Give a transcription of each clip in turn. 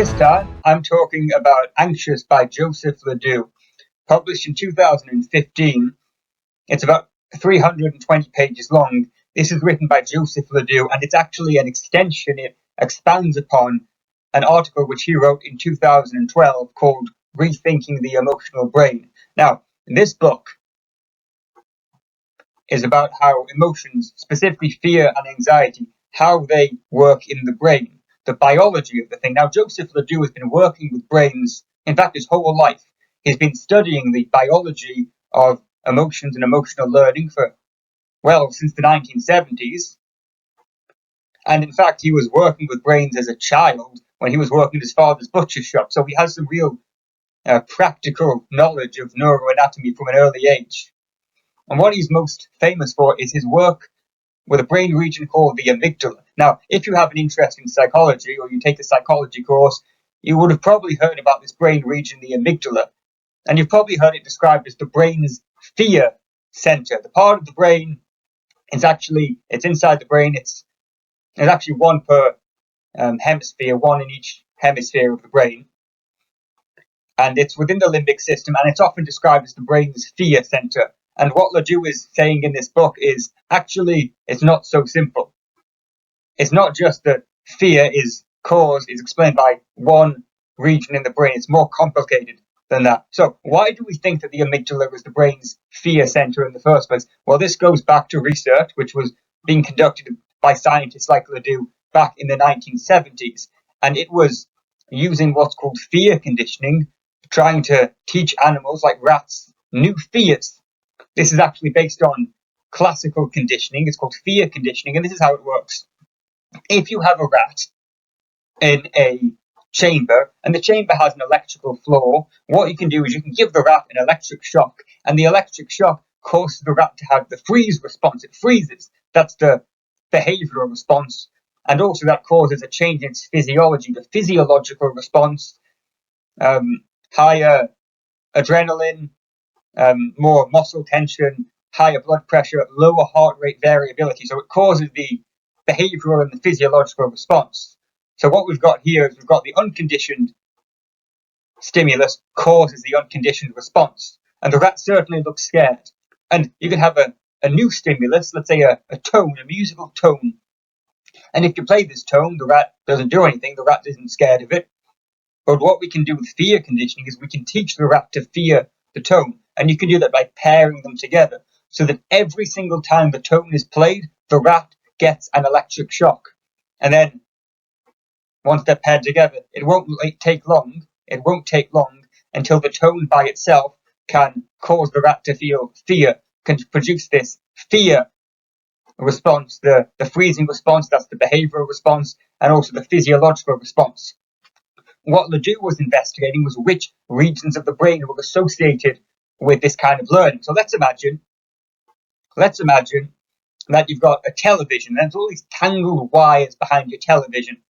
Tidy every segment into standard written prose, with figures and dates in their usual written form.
This time, I'm talking about Anxious by Joseph LeDoux, published in 2015. It's about 320 pages long. This is written by Joseph LeDoux, and it's actually an extension. It expands upon an article which he wrote in 2012 called Rethinking the Emotional Brain. Now, this book is about how emotions, specifically fear and anxiety, how they work in the brain, the biology of the thing. Now, Joseph LeDoux has been working with brains, in fact, his whole life. He's been studying the biology of emotions and emotional learning since the 1970s. And in fact, he was working with brains as a child when he was working at his father's butcher shop. So he has some real practical knowledge of neuroanatomy from an early age. And what he's most famous for is his work with a brain region called the amygdala. Now, if you have an interest in psychology or you take a psychology course, you would have probably heard about this brain region, the amygdala. And you've probably heard it described as the brain's fear center. The part of the brain it's inside the brain. There's actually one per hemisphere, one in each hemisphere of the brain. And it's within the limbic system, and it's often described as the brain's fear center. And what LeDoux is saying in this book is actually it's not so simple. It's not just that fear is explained by one region in the brain. It's more complicated than that. So why do we think that the amygdala was the brain's fear center in the first place? Well, this goes back to research which was being conducted by scientists like LeDoux back in the 1970s. And it was using what's called fear conditioning, trying to teach animals like rats new fears. This is actually based on classical conditioning. It's called fear conditioning, and this is how it works. If you have a rat in a chamber, and the chamber has an electrical floor, what you can do is you can give the rat an electric shock, and the electric shock causes the rat to have the freeze response. It freezes. That's the behavioral response, and also that causes a change in its physiology, the physiological response, higher adrenaline, more muscle tension, higher blood pressure, lower heart rate variability. So it causes the behavioral and the physiological response. So what we've got here is we've got the unconditioned stimulus causes the unconditioned response. And the rat certainly looks scared. And you can have a new stimulus, let's say a tone, a musical tone. And if you play this tone, the rat doesn't do anything, the rat isn't scared of it. But what we can do with fear conditioning is we can teach the rat to fear the tone. And you can do that by pairing them together so that every single time the tone is played, the rat gets an electric shock. And then once they're paired together, it won't take long until the tone by itself can cause the rat to feel fear, can produce this fear response, the freezing response, that's the behavioral response, and also the physiological response. What LeDoux was investigating was which regions of the brain were associated with this kind of learning. So let's imagine that you've got a television, and there's all these tangled wires behind your television.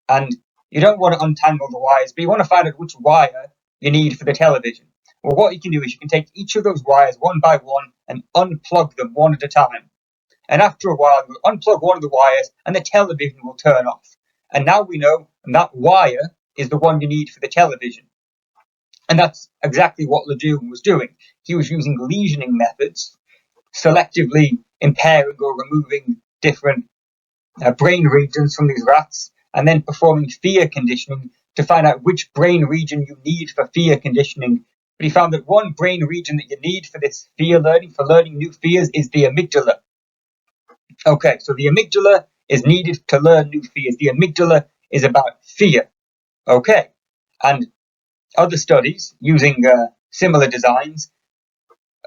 And you don't want to untangle the wires, but you want to find out which wire you need for the television. Well, what you can do is you can take each of those wires one by one and unplug them one at a time. And after a while, you'll unplug one of the wires and the television will turn off. And now we know that wire is the one you need for the television. And that's exactly what LeDoux was doing. He was using lesioning methods, selectively impairing or removing different brain regions from these rats, and then performing fear conditioning to find out which brain region you need for fear conditioning. But he found that one brain region that you need for this fear learning, for learning new fears, is the amygdala. Okay, so the amygdala is needed to learn new fears. The amygdala is about fear. Okay, and other studies using similar designs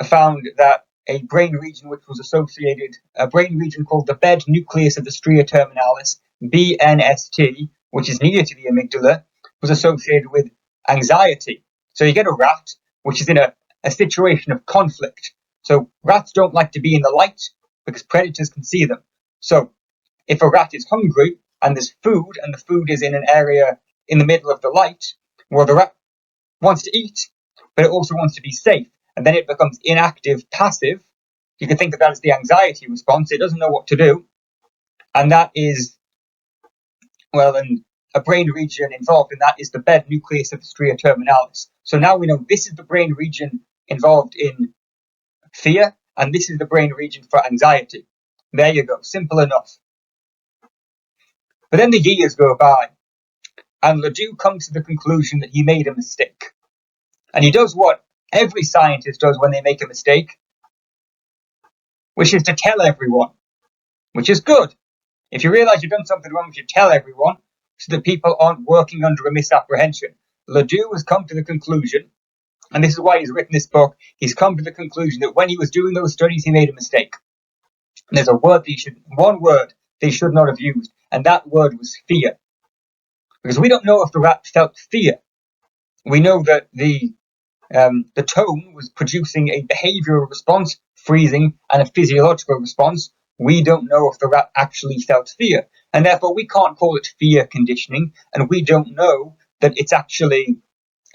found that a brain region which was associated, a brain region called the bed nucleus of the stria terminalis, BNST, which is near to the amygdala, was associated with anxiety. So you get a rat which is in a situation of conflict. So rats don't like to be in the light because predators can see them. So if a rat is hungry and there's food, and the food is in an area in the middle of the light, well, the rat wants to eat, but it also wants to be safe. And then it becomes inactive, passive. You can think of that as the anxiety response. It doesn't know what to do. And that is, well, and a brain region involved in that is the bed nucleus of the stria terminalis. So now we know this is the brain region involved in fear, and this is the brain region for anxiety. There you go, simple enough. But then the years go by, and LeDoux comes to the conclusion that he made a mistake. And he does what every scientist does when they make a mistake, which is to tell everyone, which is good. If you realize you've done something wrong, you should tell everyone so that people aren't working under a misapprehension. LeDoux has come to the conclusion, and this is why he's written this book, he's come to the conclusion that when he was doing those studies, he made a mistake. And there's one word they should not have used, and that word was fear. Because we don't know if the rat felt fear. We know that the tone was producing a behavioral response, freezing, and a physiological response. We don't know if the rat actually felt fear, and therefore we can't call it fear conditioning, and we don't know that it's actually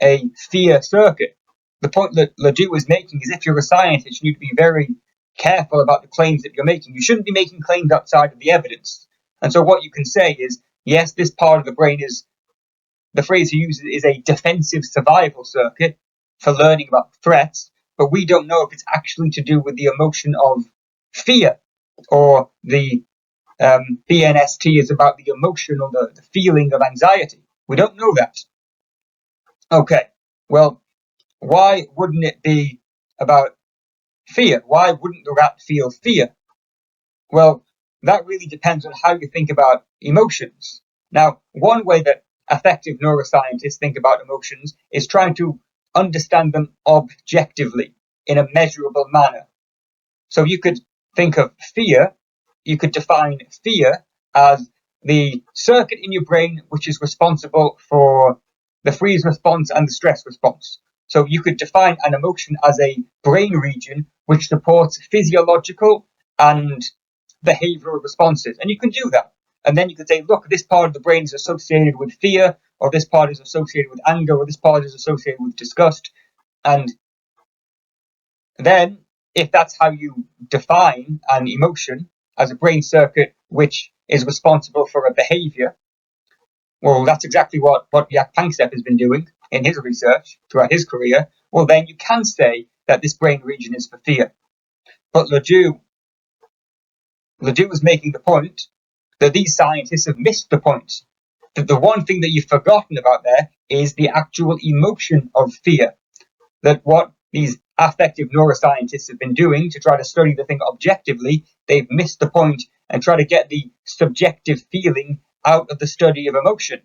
a fear circuit. The point that LeDoux is making is if you're a scientist, you need to be very careful about the claims that you're making. You shouldn't be making claims outside of the evidence. And so what you can say is, yes, this part of the brain is, the phrase he uses is a defensive survival circuit for learning about threats, but we don't know if it's actually to do with the emotion of fear, or the BNST is about the emotion or the feeling of anxiety. We don't know that. Okay, well, why wouldn't it be about fear? Why wouldn't the rat feel fear? Well, that really depends on how you think about emotions. Now, one way that affective neuroscientists think about emotions is trying to understand them objectively in a measurable manner. So you could think of fear, you could define fear as the circuit in your brain which is responsible for the freeze response and the stress response. So you could define an emotion as a brain region which supports physiological and behavioral responses. And you can do that. And then you could say, look, this part of the brain is associated with fear, or this part is associated with anger, or this part is associated with disgust. And then, if that's how you define an emotion as a brain circuit which is responsible for a behavior, well, that's exactly what Panksepp has been doing in his research throughout his career. Well, then you can say that this brain region is for fear. But LeDoux is making the point that these scientists have missed the point. That the one thing that you've forgotten about there is the actual emotion of fear. That what these affective neuroscientists have been doing to try to study the thing objectively, they've missed the point and try to get the subjective feeling out of the study of emotion.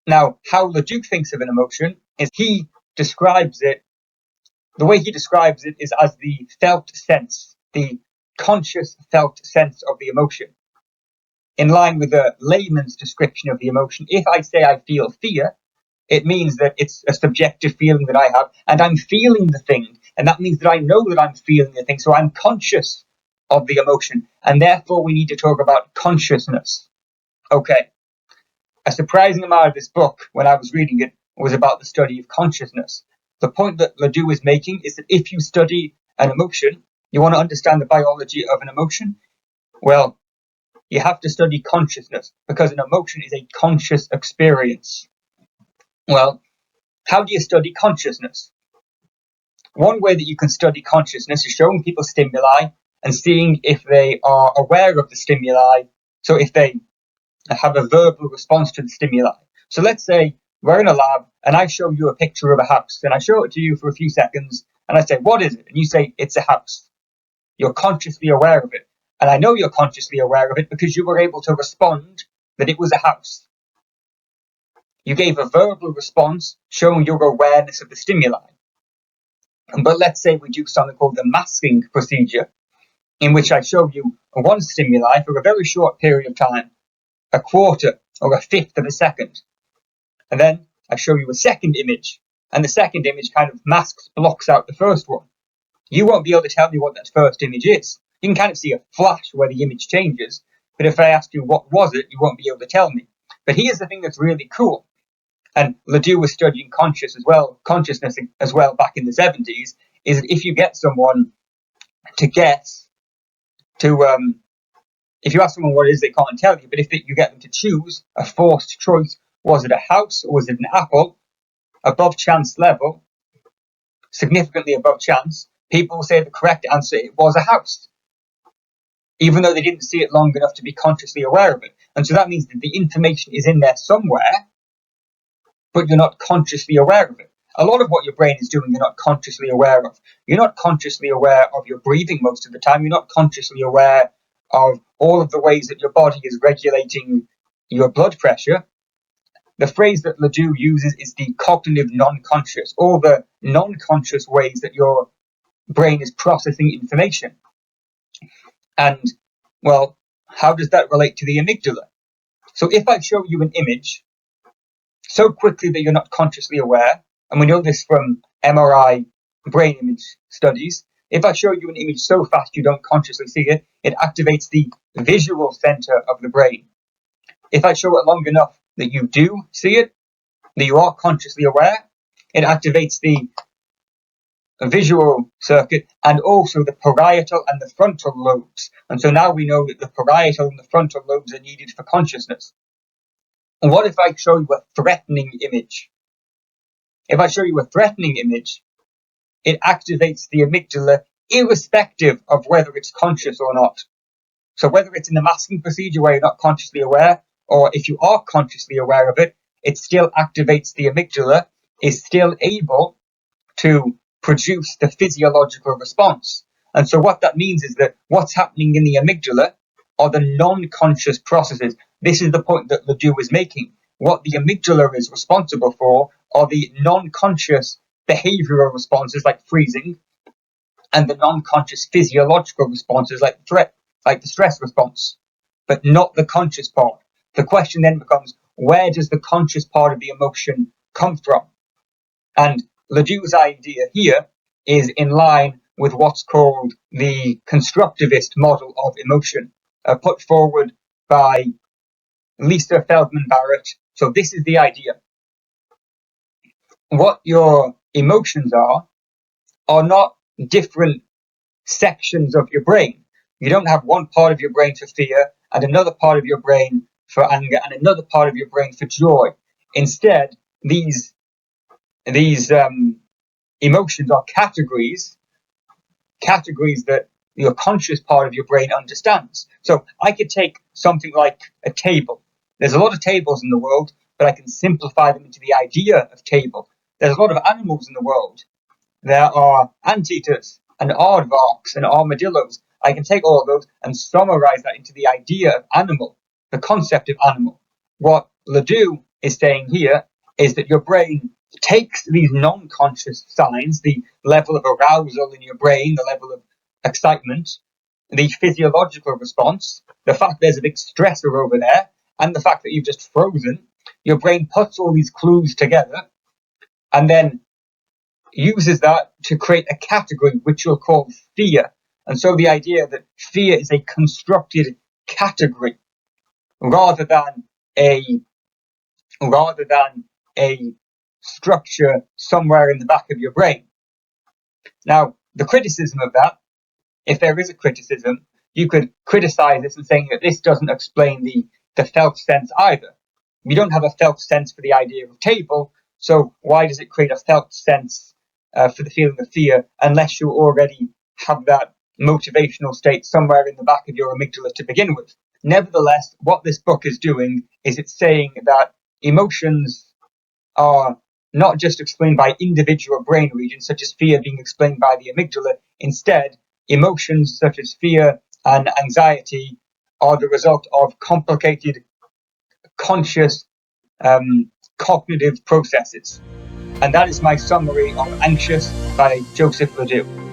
Now, how LeDoux thinks of an emotion is he describes it, the way he describes it is as the felt sense, the conscious felt sense of the emotion. In line with the layman's description of the emotion, if I say I feel fear, it means that it's a subjective feeling that I have, and I'm feeling the thing, and that means that I know that I'm feeling the thing, so I'm conscious of the emotion, and therefore we need to talk about consciousness. Okay, a surprising amount of this book, when I was reading it, was about the study of consciousness. The point that LeDoux is making is that if you study an emotion, you want to understand the biology of an emotion, well, you have to study consciousness, because an emotion is a conscious experience. Well, how do you study consciousness? One way that you can study consciousness is showing people stimuli and seeing if they are aware of the stimuli, so if they have a verbal response to the stimuli. So let's say we're in a lab and I show you a picture of a house, and I show it to you for a few seconds and I say, what is it? And you say, it's a house. You're consciously aware of it. And I know you're consciously aware of it because you were able to respond that it was a house. You gave a verbal response showing your awareness of the stimuli. But let's say we do something called the masking procedure, in which I show you one stimuli for a very short period of time, a quarter or a fifth of a second. And then I show you a second image, and the second image kind of masks, blocks out the first one. You won't be able to tell me what that first image is. You can kind of see a flash where the image changes, but if I ask you what was it, you won't be able to tell me. But here's the thing that's really cool. And LeDoux was studying consciousness as well back in the 70s, is that if you get someone to guess, to if you ask someone what it is, they can't tell you. But if you get them to choose a forced choice, was it a house or was it an apple? Above chance level, significantly above chance, people will say the correct answer was a house, even though they didn't see it long enough to be consciously aware of it. And so that means that the information is in there somewhere, but you're not consciously aware of it. A lot of what your brain is doing, you're not consciously aware of. You're not consciously aware of your breathing most of the time. You're not consciously aware of all of the ways that your body is regulating your blood pressure. The phrase that LeDoux uses is the cognitive non-conscious, all the non-conscious ways that your brain is processing information. And, well, how does that relate to the amygdala? So if I show you an image so quickly that you're not consciously aware, and we know this from MRI brain image studies, if I show you an image so fast you don't consciously see it, it activates the visual center of the brain. If I show it long enough that you do see it, that you are consciously aware, it activates the visual circuit and also the parietal and the frontal lobes. And so now we know that the parietal and the frontal lobes are needed for consciousness. And what if I show you a threatening image? If I show you a threatening image, it activates the amygdala irrespective of whether it's conscious or not. So whether it's in the masking procedure where you're not consciously aware, or if you are consciously aware of it, it still activates the amygdala, is still able to produce the physiological response. And so what that means is that what's happening in the amygdala are the non-conscious processes. This is the point that LeDoux is making. What the amygdala is responsible for are the non-conscious behavioral responses like freezing and the non-conscious physiological responses like threat, like the stress response, but not the conscious part. The question then becomes, where does the conscious part of the emotion come from? And LeDoux's idea here is in line with what's called the constructivist model of emotion, put forward by Lisa Feldman-Barrett. So this is the idea. What your emotions are not different sections of your brain. You don't have one part of your brain for fear and another part of your brain for anger and another part of your brain for joy. Instead, these emotions are categories that your conscious part of your brain understands. So I could take something like a table. There's a lot of tables in the world, but I can simplify them into the idea of table. There's a lot of animals in the world. There are anteaters and aardvarks and armadillos. I can take all of those and summarize that into the idea of animal, the concept of animal. What LeDoux is saying here is that your brain takes these non-conscious signs, the level of arousal in your brain, the level of excitement, the physiological response, the fact there's a big stressor over there, and the fact that you've just frozen. Your brain puts all these clues together and then uses that to create a category which you'll call fear. And so the idea that fear is a constructed category rather than a structure somewhere in the back of your brain. Now, the criticism of that, if there is a criticism, you could criticize this and saying that this doesn't explain the felt sense either. We don't have a felt sense for the idea of a table, so why does it create a felt sense for the feeling of fear unless you already have that motivational state somewhere in the back of your amygdala to begin with? Nevertheless, what this book is doing is it's saying that emotions are not just explained by individual brain regions, such as fear being explained by the amygdala. Instead, emotions such as fear and anxiety are the result of complicated, conscious, cognitive processes. And that is my summary of Anxious by Joseph LeDoux.